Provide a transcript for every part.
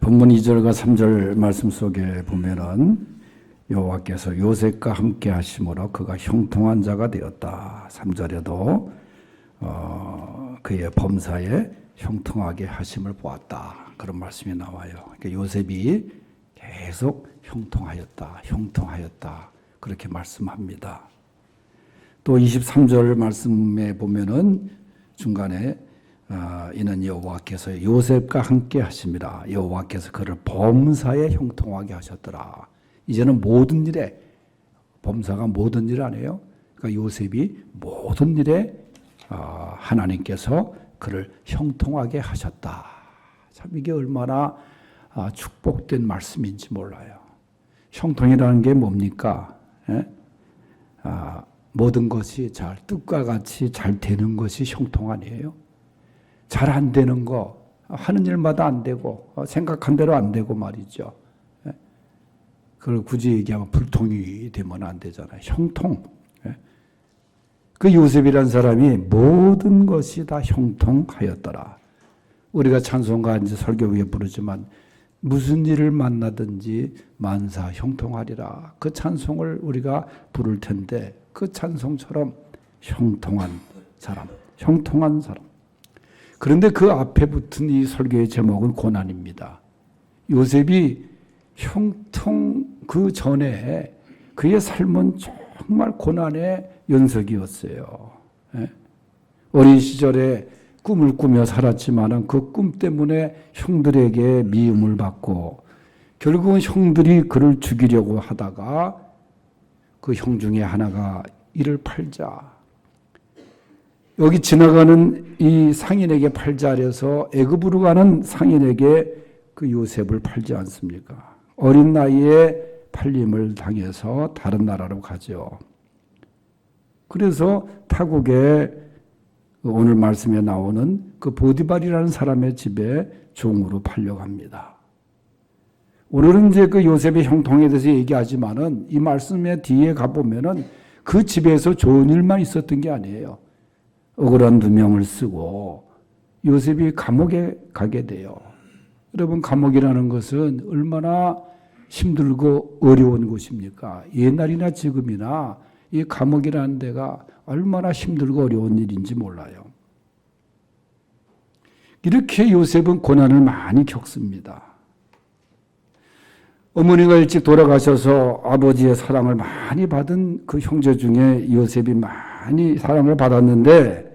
본문 2절과 3절 말씀 속에 보면은 여호와께서 요셉과 함께 하심으로 그가 형통한 자가 되었다. 3절에도 그의 범사에 형통하게 하심을 보았다. 그런 말씀이 나와요. 그러니까 요셉이 계속 형통하였다. 그렇게 말씀합니다. 또 23절 말씀에 보면은 중간에 이는 여호와께서 요셉과 함께 하심이라. 여호와께서 그를 범사에 형통하게 하셨더라. 이제는 모든 일에, 범사가 모든 일 아니에요. 그러니까 요셉이 모든 일에 하나님께서 그를 형통하게 하셨다. 참 이게 얼마나 축복된 말씀인지 몰라요. 형통이라는 게 뭡니까? 모든 것이 뜻과 같이 잘 되는 것이 형통 아니에요? 잘 안 되는 거, 하는 일마다 안 되고 생각한 대로 안 되고 말이죠. 그걸 굳이 얘기하면 불통이 되면 안 되잖아요. 형통. 그 요셉이란 사람이 모든 것이 다 형통하였더라. 우리가 찬송가 이제 설교 위에 부르지만 무슨 일을 만나든지 만사 형통하리라. 그 찬송을 우리가 부를 텐데 그 찬송처럼 형통한 사람. 그런데 그 앞에 붙은 이 설교의 제목은 고난입니다. 요셉이 형통 그 전에 그의 삶은 정말 고난의 연속이었어요. 어린 시절에 꿈을 꾸며 살았지만 그 꿈 때문에 형들에게 미움을 받고 결국은 형들이 그를 죽이려고 하다가 그 형 중에 하나가 이를 팔자. 여기 지나가는 이 상인에게 팔자 그래서 애굽으로 가는 상인에게 그 요셉을 팔지 않습니까? 어린 나이에 팔림을 당해서 다른 나라로 가죠. 그래서 타국에 오늘 말씀에 나오는 그 보디발이라는 사람의 집에 종으로 팔려갑니다. 오늘은 이제 그 요셉의 형통에 대해서 얘기하지만은 이 말씀의 뒤에 가보면은 그 집에서 좋은 일만 있었던 게 아니에요. 억울한 누명을 쓰고 요셉이 감옥에 가게 돼요. 여러분, 감옥이라는 것은 얼마나 힘들고 어려운 곳입니까? 옛날이나 지금이나 이 감옥이라는 데가 얼마나 힘들고 어려운 일인지 몰라요. 이렇게 요셉은 고난을 많이 겪습니다. 어머니가 일찍 돌아가셔서 아버지의 사랑을 많이 받은 그 형제 중에 요셉이 많이 사랑을 받았는데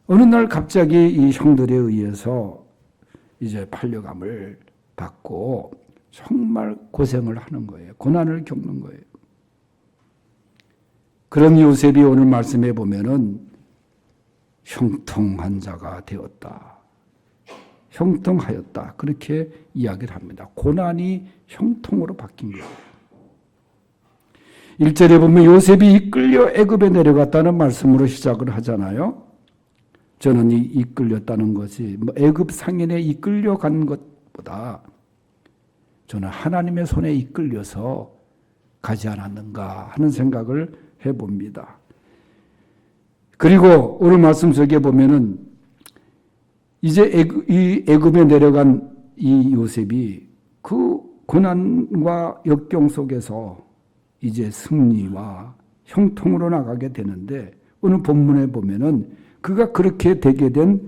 어느 날 갑자기 이 형들에 의해서 이제 팔려감을 받고 정말 고생을 하는 거예요. 고난을 겪는 거예요. 그런 요셉이 오늘 말씀해 보면은 형통한 자가 되었다. 형통하였다. 그렇게 이야기를 합니다. 고난이 형통으로 바뀐 거예요. 1절에 보면 요셉이 이끌려 애굽에 내려갔다는 말씀으로 시작을 하잖아요. 저는 이 이끌렸다는 것이 애굽 상인에 이끌려간 것보다 저는 하나님의 손에 이끌려서 가지 않았는가 하는 생각을 해봅니다. 그리고 오늘 말씀 속에 보면은 이제 이 애굽에 내려간 이 요셉이 그 고난과 역경 속에서 이제 승리와 형통으로 나가게 되는데 오늘 본문에 보면은 그가 그렇게 되게 된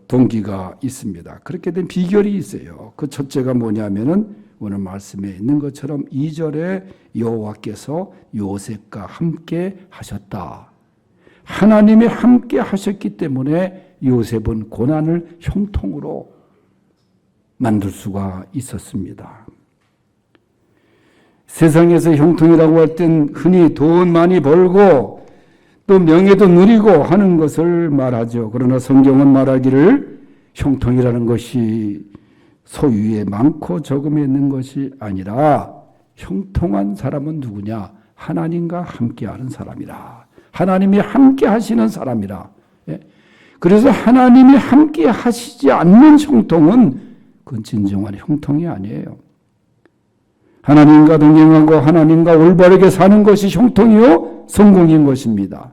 동기가 있습니다. 그렇게 된 비결이 있어요. 그 첫째가 뭐냐면은 오늘 말씀에 있는 것처럼 2절에 여호와께서 요셉과 함께 하셨다. 하나님이 함께 하셨기 때문에 요셉은 고난을 형통으로 만들 수가 있었습니다. 세상에서 형통이라고 할 땐 흔히 돈 많이 벌고 또 명예도 누리고 하는 것을 말하죠. 그러나 성경은 말하기를 형통이라는 것이 소유에 많고 적음에 있는 것이 아니라 형통한 사람은 누구냐? 하나님과 함께하는 사람이라. 하나님이 함께 하시는 사람이라. 그래서 하나님이 함께 하시지 않는 형통은 그건 진정한 형통이 아니에요. 하나님과 동행하고 하나님과 올바르게 사는 것이 형통이요 성공인 것입니다.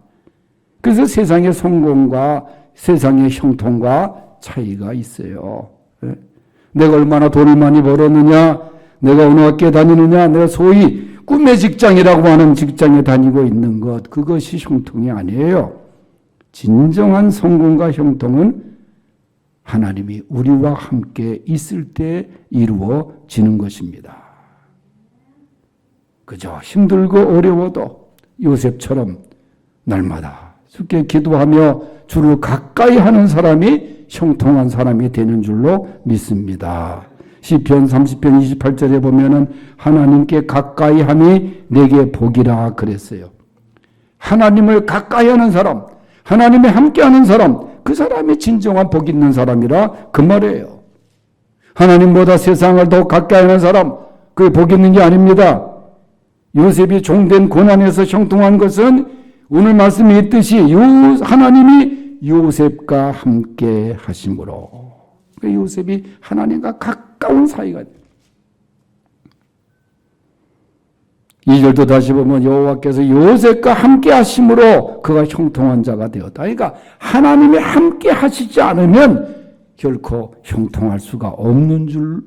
그래서 세상의 성공과 세상의 형통과 차이가 있어요. 내가 얼마나 돈을 많이 벌었느냐, 내가 어느 학교에 다니느냐, 내가 소위 꿈의 직장이라고 하는 직장에 다니고 있는 것, 그것이 형통이 아니에요. 진정한 성공과 형통은 하나님이 우리와 함께 있을 때 이루어지는 것입니다. 그저 힘들고 어려워도 요셉처럼 날마다 주께 기도하며 주를 가까이 하는 사람이 형통한 사람이 되는 줄로 믿습니다. 시편 30편 28절에 보면은 하나님께 가까이 함이 내게 복이라 그랬어요. 하나님을 가까이 하는 사람, 하나님에 함께 하는 사람, 그 사람이 진정한 복 있는 사람이라 그 말이에요. 하나님보다 세상을 더 가까이 하는 사람, 그게 복 있는 게 아닙니다. 요셉이 종된 고난에서 형통한 것은 오늘 말씀에 있듯이 하나님이 요셉과 함께 하심으로, 요셉이 하나님과 가까운 사이가 돼요. 2절도 다시 보면 여호와께서 요셉과 함께 하심으로 그가 형통한 자가 되었다. 그러니까 하나님이 함께 하시지 않으면 결코 형통할 수가 없는 줄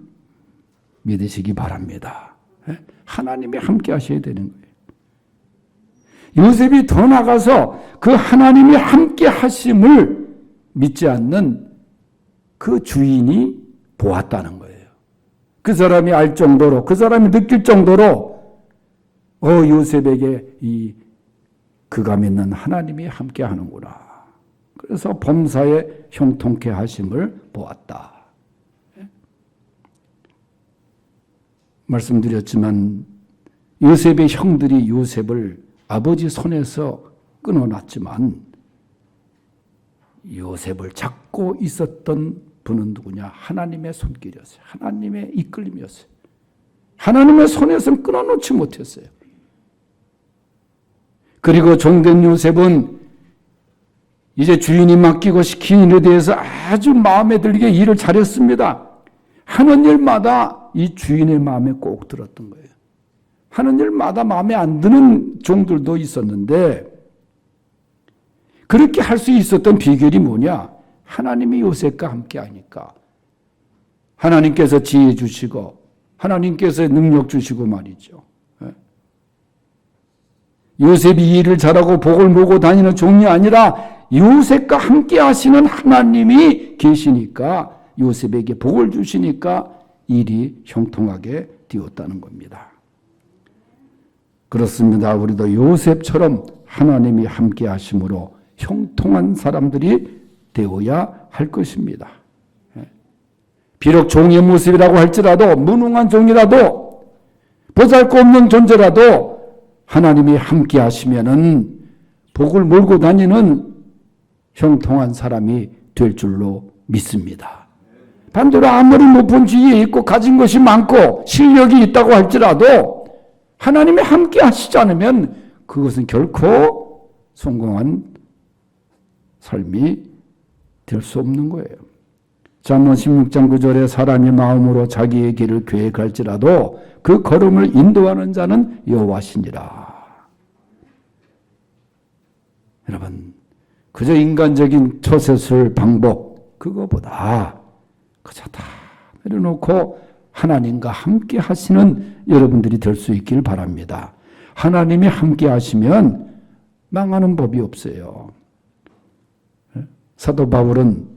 믿으시기 바랍니다. 하나님이 함께 하셔야 되는 거예요. 요셉이 더 나가서 그 하나님이 함께 하심을 믿지 않는 그 주인이 보았다는 거예요. 그 사람이 알 정도로, 그 사람이 느낄 정도로 요셉에게 그가 믿는 하나님이 함께 하는구나. 그래서 범사에 형통케 하심을 보았다. 말씀드렸지만 요셉의 형들이 요셉을 아버지 손에서 끊어놨지만 요셉을 잡고 있었던 분은 누구냐? 하나님의 손길이었어요. 하나님의 이끌림이었어요. 하나님의 손에서는 끊어놓지 못했어요. 그리고 종된 요셉은 이제 주인이 맡기고 시킨 일에 대해서 아주 마음에 들게 일을 잘했습니다. 하는 일마다 이 주인의 마음에 꼭 들었던 거예요. 하는 일마다 마음에 안 드는 종들도 있었는데 그렇게 할 수 있었던 비결이 뭐냐? 하나님이 요셉과 함께 하니까 하나님께서 지혜 주시고 하나님께서 능력 주시고 말이죠. 요셉이 이 일을 잘하고 복을 모으고 다니는 종이 아니라 요셉과 함께 하시는 하나님이 계시니까 요셉에게 복을 주시니까 일이 형통하게 되었다는 겁니다. 그렇습니다. 우리도 요셉처럼 하나님이 함께 하심으로 형통한 사람들이 되어야 할 것입니다. 비록 종의 모습이라고 할지라도 무능한 종이라도 보잘것없는 존재라도 하나님이 함께 하시면은 복을 몰고 다니는 형통한 사람이 될 줄로 믿습니다. 반대로 아무리 높은 지위에 있고 가진 것이 많고 실력이 있다고 할지라도 하나님이 함께 하시지 않으면 그것은 결코 성공한 삶이 될 수 없는 거예요. 잠언 16장 9절에 사람이 마음으로 자기의 길을 계획할지라도 그 걸음을 인도하는 자는 여호와시니라. 여러분, 그저 인간적인 처세술 방법 그거보다 그저 다 내려놓고 하나님과 함께 하시는 여러분들이 될 수 있길 바랍니다. 하나님이 함께 하시면 망하는 법이 없어요. 사도 바울은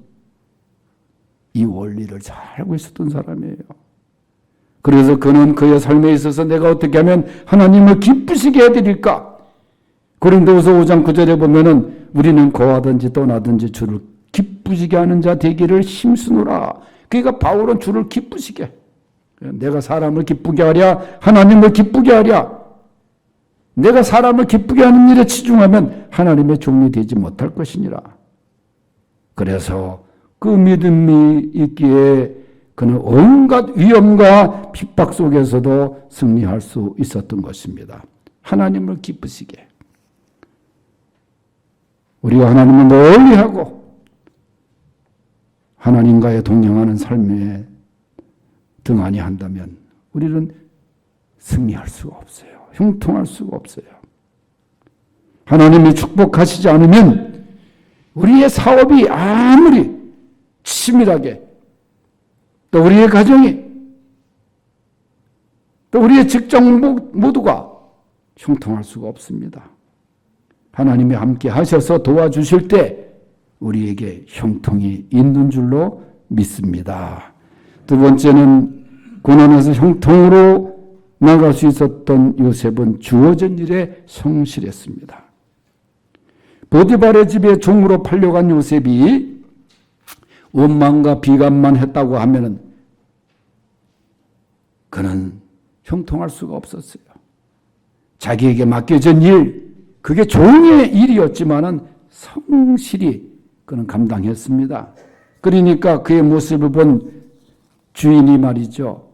이 원리를 잘 알고 있었던 사람이에요. 그래서 그는 그의 삶에 있어서 내가 어떻게 하면 하나님을 기쁘시게 해드릴까? 고린도후서 5장 9절에 보면은 우리는 거하든지 떠나든지 주를 기쁘시게 하는 자 되기를 힘쓰노라. 그러니까 바울은 주를 기쁘시게, 내가 사람을 기쁘게 하랴 하나님을 기쁘게 하랴. 내가 사람을 기쁘게 하는 일에 치중하면 하나님의 종이 되지 못할 것이니라. 그래서 그 믿음이 있기에 그는 온갖 위험과 핍박 속에서도 승리할 수 있었던 것입니다. 하나님을 기쁘시게. 우리가 하나님을 널리하고 하나님과의 동행하는 삶에 등한히 한다면 우리는 승리할 수가 없어요. 형통할 수가 없어요. 하나님이 축복하시지 않으면 우리의 사업이 아무리 치밀하게 또 우리의 가정이, 또 우리의 직장 모두가 형통할 수가 없습니다. 하나님이 함께 하셔서 도와주실 때 우리에게 형통이 있는 줄로 믿습니다. 두 번째는 고난에서 형통으로 나갈 수 있었던 요셉은 주어진 일에 성실했습니다. 보디발의 집에 종으로 팔려간 요셉이 원망과 비관만 했다고 하면은 그는 형통할 수가 없었어요. 자기에게 맡겨진 일, 그게 종의 일이었지만은 성실히 그는 감당했습니다. 그러니까 그의 모습을 본 주인이 말이죠.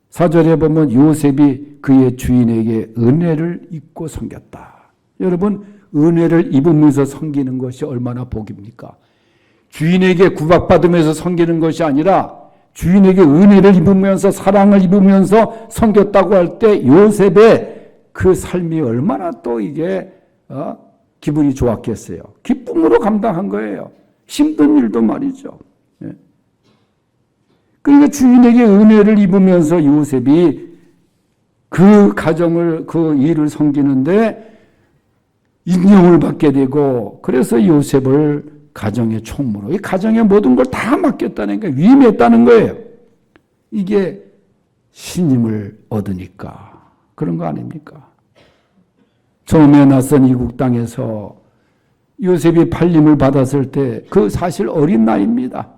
4절에 보면 요셉이 그의 주인에게 은혜를 입고 섬겼다. 여러분, 은혜를 입으면서 섬기는 것이 얼마나 복입니까? 주인에게 구박받으면서 섬기는 것이 아니라 주인에게 은혜를 입으면서 사랑을 입으면서 섬겼다고 할 때 요셉의 그 삶이 얼마나 또 이게 기분이 좋았겠어요. 기쁨으로 감당한 거예요. 힘든 일도 말이죠. 그러니까 주인에게 은혜를 입으면서 요셉이 그 가정을, 그 일을 섬기는데 인정을 받게 되고, 그래서 요셉을 가정의 총무로, 이 가정의 모든 걸 다 맡겼다는 게 위임했다는 거예요. 이게 신임을 얻으니까 그런 거 아닙니까? 처음에 낯선 이국 땅에서 요셉이 팔림을 받았을 때 그 사실 어린 나이입니다.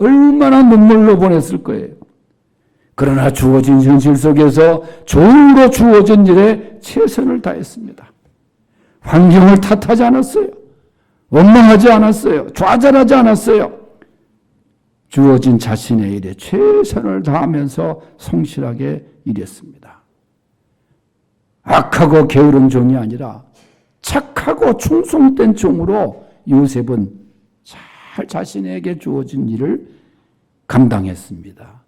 얼마나 눈물로 보냈을 거예요. 그러나 주어진 현실 속에서 종으로 주어진 일에 최선을 다했습니다. 환경을 탓하지 않았어요. 원망하지 않았어요. 좌절하지 않았어요. 주어진 자신의 일에 최선을 다하면서 성실하게 일했습니다. 악하고 게으른 종이 아니라 착하고 충성된 종으로 요셉은 잘 자신에게 주어진 일을 감당했습니다.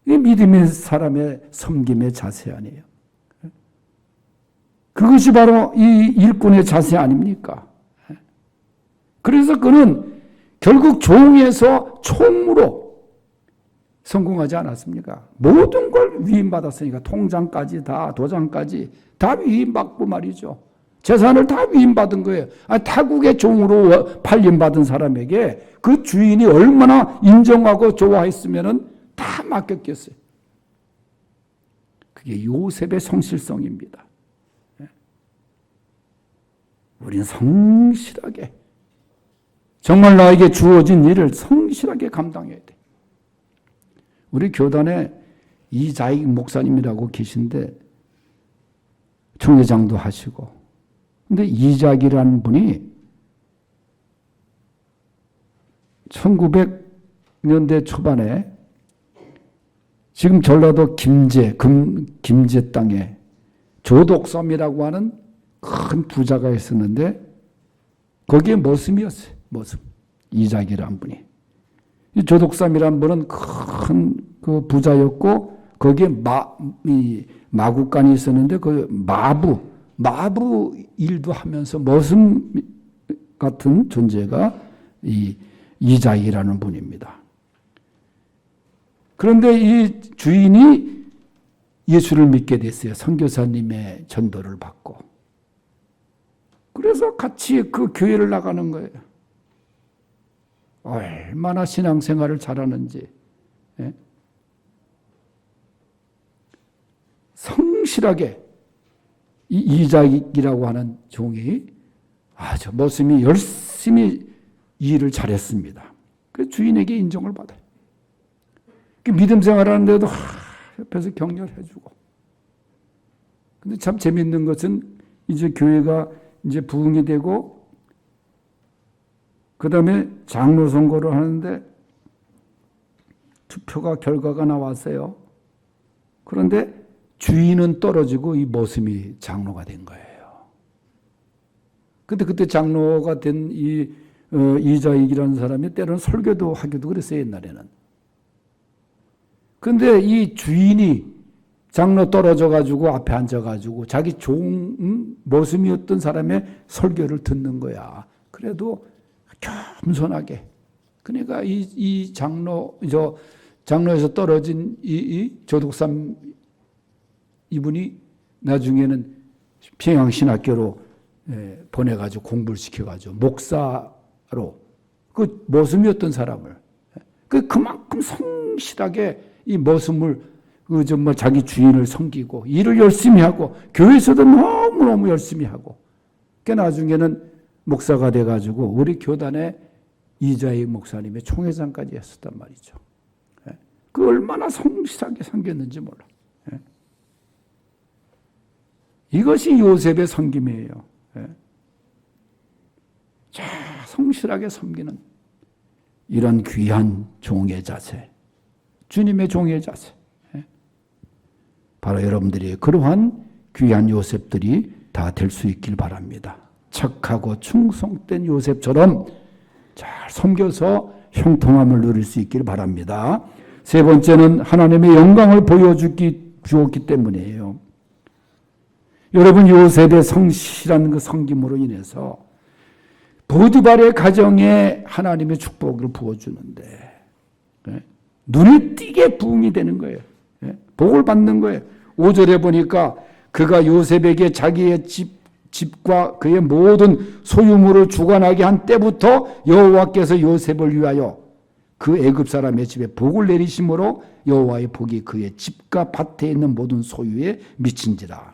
이게 믿음의 사람의 섬김의 자세 아니에요. 그것이 바로 이 일꾼의 자세 아닙니까? 그래서 그는 결국 종에서 총무로 성공하지 않았습니까? 모든 걸 위임받았으니까 통장까지 다, 도장까지 다 위임받고 말이죠. 재산을 다 위임받은 거예요. 타국의 종으로 팔림받은 사람에게 그 주인이 얼마나 인정하고 좋아했으면 다 맡겼겠어요. 그게 요셉의 성실성입니다. 우리는 성실하게, 정말 나에게 주어진 일을 성실하게 감당해야 돼. 우리 교단에 이자익 목사님이라고 계신데 총회장도 하시고, 근데 이자익이라는 분이 1900년대 초반에 지금 전라도 김제 땅에 조독섬이라고 하는 큰 부자가 있었는데 거기에 머슴이었어요. 머슴. 이자익이라는 분이. 이 조독섬이라는 분은 큰 그 부자였고 거기에 마구간이 있었는데 그 마부 일도 하면서 머슴 같은 존재가 이 이자익이라는 분입니다. 그런데 이 주인이 예수를 믿게 됐어요. 선교사님의 전도를 받고. 그래서 같이 그 교회를 나가는 거예요. 얼마나 신앙생활을 잘하는지. 예? 성실하게 이 이자익이라고 하는 종이 아주 머슴이 열심히 일을 잘했습니다. 그 주인에게 인정을 받아요. 그 믿음 생활하는데도 옆에서 격려해주고. 근데 참 재밌는 것은 이제 교회가 이제 부흥이 되고 그 다음에 장로 선거를 하는데 투표가 결과가 나왔어요. 그런데 주인은 떨어지고 이 머슴이 장로가 된 거예요. 근데 그때 장로가 된 이자익이라는 사람이 때로는 설교도 하기도 그랬어요, 옛날에는. 근데 이 주인이 장로 떨어져가지고 앞에 앉아가지고 자기 머슴이었던 사람의 설교를 듣는 거야. 그래도 겸손하게 그러니까 이 장로에서 떨어진 이 조독삼 이분이 나중에는 평양신학교로 보내가지고 공부를 시켜가지고 목사로 그 머슴이었던 사람을 그만큼 성실하게 이 머슴을 정말 자기 주인을 섬기고 일을 열심히 하고 교회에서도 너무너무 열심히 하고 그 나중에는 목사가 돼가지고 우리 교단의 이자익 목사님의 총회장까지 했었단 말이죠. 그 얼마나 성실하게 섬겼는지 몰라. 이것이 요셉의 섬김이에요. 자, 성실하게 섬기는 이런 귀한 종의 자세, 주님의 종의 자세. 바로 여러분들이 그러한 귀한 요셉들이 다 될 수 있길 바랍니다. 착하고 충성된 요셉처럼 잘 섬겨서 형통함을 누릴 수 있길 바랍니다. 세 번째는 하나님의 영광을 보여주었기 때문이에요. 여러분, 요셉의 성실한 그 섬김으로 인해서 보디발의 가정에 하나님의 축복을 부어주는데 눈에 띄게 부흥이 되는 거예요. 복을 받는 거예요. 5절에 보니까 그가 요셉에게 자기의 집과 그의 모든 소유물을 주관하게 한 때부터 여호와께서 요셉을 위하여 그 애굽 사람의 집에 복을 내리심으로 여호와의 복이 그의 집과 밭에 있는 모든 소유에 미친지라.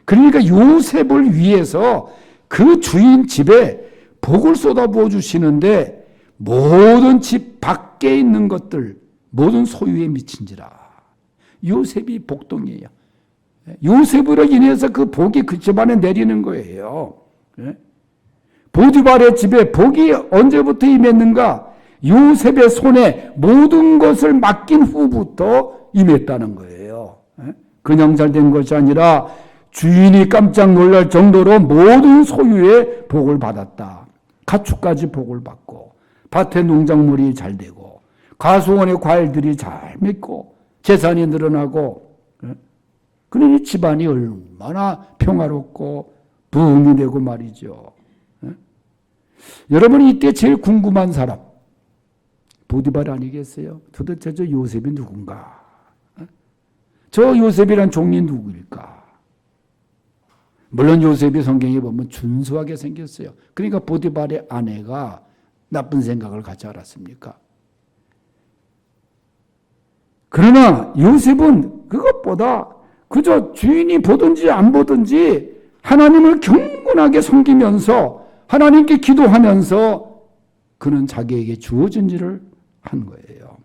그러니까 요셉을 위해서 그 주인 집에 복을 쏟아부어 주시는데 모든 집 밖에 있는 것들 모든 소유에 미친지라. 요셉이 복동이에요. 요셉으로 인해서 그 복이 그 집안에 내리는 거예요. 보디발의 집에 복이 언제부터 임했는가? 요셉의 손에 모든 것을 맡긴 후부터 임했다는 거예요. 그냥 잘 된 것이 아니라 주인이 깜짝 놀랄 정도로 모든 소유의 복을 받았다. 가축까지 복을 받고 밭의 농작물이 잘 되고 가수원의 과일들이 잘 맺고 재산이 늘어나고 그러니 집안이 얼마나 평화롭고 부흥이 되고 말이죠. 여러분이 이때 제일 궁금한 사람 보디발 아니겠어요? 도대체 저 요셉이 누군가? 저 요셉이란 종이 누구일까? 물론 요셉이 성경에 보면 준수하게 생겼어요. 그러니까 보디발의 아내가 나쁜 생각을 갖지 않았습니까? 그러나 요셉은 그것보다 그저 주인이 보든지 안 보든지 하나님을 경건하게 섬기면서 하나님께 기도하면서 그는 자기에게 주어진 일을 한 거예요.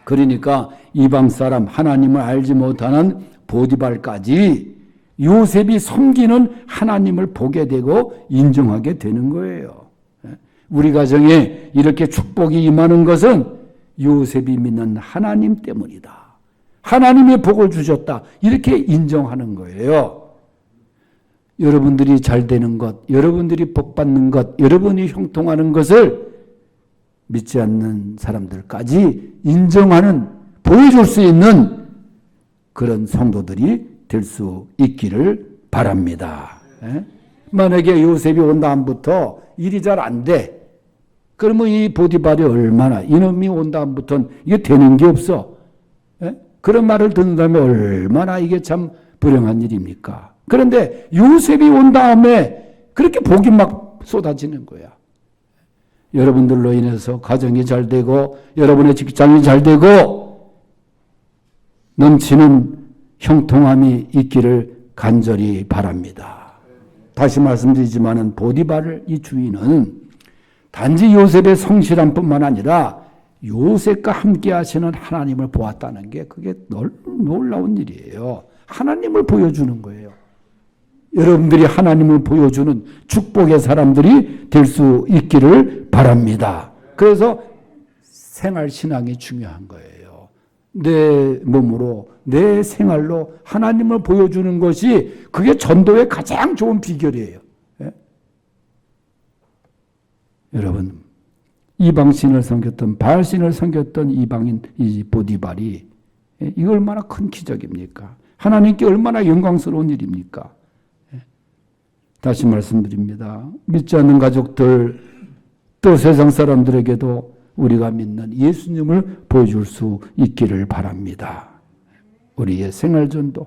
그러니까 이방 사람 하나님을 알지 못하는 보디발까지 요셉이 섬기는 하나님을 보게 되고 인정하게 되는 거예요. 우리 가정에 이렇게 축복이 임하는 것은 요셉이 믿는 하나님 때문이다. 하나님의 복을 주셨다. 이렇게 인정하는 거예요. 여러분들이 잘 되는 것, 여러분들이 복 받는 것, 여러분이 형통하는 것을 믿지 않는 사람들까지 인정하는, 보여줄 수 있는 그런 성도들이 될 수 있기를 바랍니다. 만약에 요셉이 온 다음부터 일이 잘 안 돼. 그러면 이 보디발이 얼마나, 이놈이 온 다음부터는 이게 되는 게 없어. 그런 말을 듣는다면 얼마나 이게 참 불행한 일입니까? 그런데 요셉이 온 다음에 그렇게 복이 막 쏟아지는 거야. 여러분들로 인해서 가정이 잘 되고 여러분의 직장이 잘 되고 넘치는 형통함이 있기를 간절히 바랍니다. 다시 말씀드리지만은 보디발 이 주인은 단지 요셉의 성실함 뿐만 아니라 요셉과 함께 하시는 하나님을 보았다는 게 그게 놀라운 일이에요. 하나님을 보여주는 거예요. 여러분들이 하나님을 보여주는 축복의 사람들이 될 수 있기를 바랍니다. 그래서 생활신앙이 중요한 거예요. 내 몸으로, 내 생활로 하나님을 보여주는 것이 그게 전도의 가장 좋은 비결이에요. 여러분, 이방신을 섬겼던, 바알신을 섬겼던 이방인 이 보디발이 이거 얼마나 큰 기적입니까? 하나님께 얼마나 영광스러운 일입니까? 다시 말씀드립니다. 믿지 않는 가족들 또 세상 사람들에게도 우리가 믿는 예수님을 보여줄 수 있기를 바랍니다. 우리의 생활전도.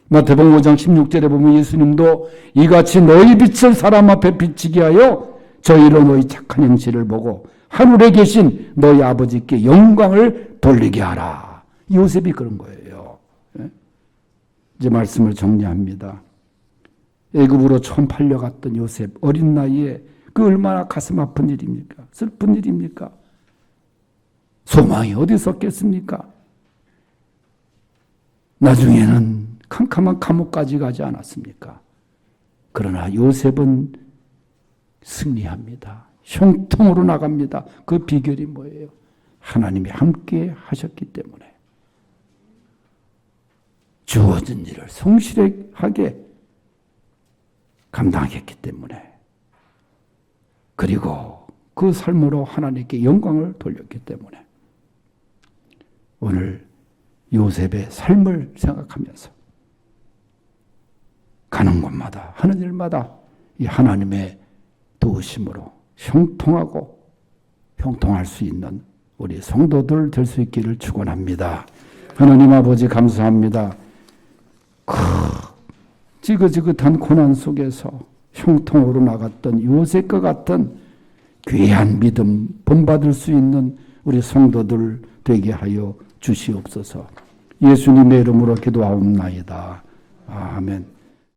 마태복음 5장 16절에 보면 예수님도 이같이 너희 빛을 사람 앞에 비치게 하여 저희로 너희 착한 행실을 보고 하늘에 계신 너희 아버지께 영광을 돌리게 하라. 요셉이 그런 거예요. 이제 말씀을 정리합니다. 애굽으로 처음 팔려갔던 요셉, 어린 나이에 그 얼마나 가슴 아픈 일입니까? 슬픈 일입니까? 소망이 어디 있었겠습니까? 나중에는 캄캄한 감옥까지 가지 않았습니까? 그러나 요셉은 승리합니다. 형통으로 나갑니다. 그 비결이 뭐예요? 하나님이 함께 하셨기 때문에. 주어진 일을 성실하게 감당했기 때문에. 그리고 그 삶으로 하나님께 영광을 돌렸기 때문에. 오늘 요셉의 삶을 생각하면서 가는 곳마다 하는 일마다 이 하나님의 도우심으로 형통하고 형통할 수 있는 우리 성도들 될 수 있기를 축원합니다. 하나님 아버지 감사합니다. 지긋지긋한 고난 속에서 형통으로 나갔던 요셉과 같은 귀한 믿음 본받을 수 있는 우리 성도들 되게 하여 주시옵소서. 예수님의 이름으로 기도하옵나이다. 아멘.